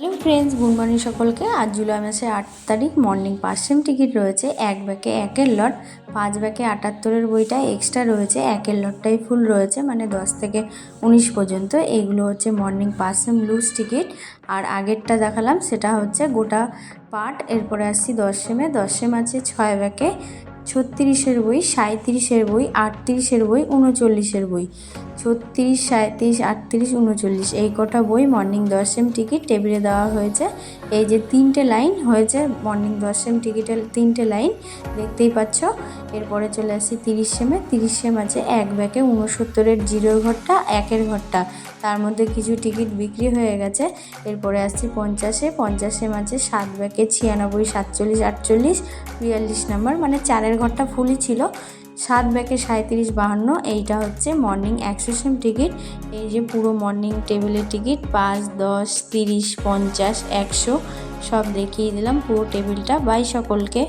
Hello friends, good morning সকলকে। আজ জুলাই মাসের 8 তারিখ। মর্নিং 5 সেম টিকিট রয়েছে। এক ব্যাকে একের লট, 5 ব্যাকে 78-এর বইটা এক্সট্রা রয়েছে। একের লটটাই ফুল রয়েছে, মানে 10 থেকে 19 পর্যন্ত। এইগুলো হচ্ছে মর্নিং 5 সেম লুজ টিকিট। আর আগেরটা দেখালাম সেটা হচ্ছে গোটা পার্ট। এরপরে আসছি 10 সেমে। 10 সেম আছে 6 ব্যাকে 36-এর বই, 37-এর বই, 38-এর বই, 39-এর বই। 36, 37, 38, 39 এই কটা বই মর্নিং 10 সেম টিকিট টেবিলে দেওয়া হয়েছে। এই যে 3টে লাইন হয়েছে মর্নিং 10 সেম টিকিটের 3টে লাইন দেখতেই পাচ্ছ। এরপরে চলে আসছি 30 সেমে। 30 সেম আছে এক ব্যাকে 69-এর জিরোর ঘরটা, একের ঘরটা। তার মধ্যে কিছু টিকিট বিক্রি হয়ে গেছে। এরপরে আসছি 50-এ। 50 সেম আছে 7 ব্যাকে 96, 47, 48, 42 নাম্বার, মানে 4-এর ঘরটা ফুলই ছিল। 7 ব্যাকে 37, 52 এইটা হচ্ছে মর্নিং 100 সেম টিকিট। এই যে পুরো মর্নিং টেবিলের টিকিট 5, 10, 30, 50, 100 সব দেখিয়ে দিলাম পুরো টেবিলটা। বাই সকলকে।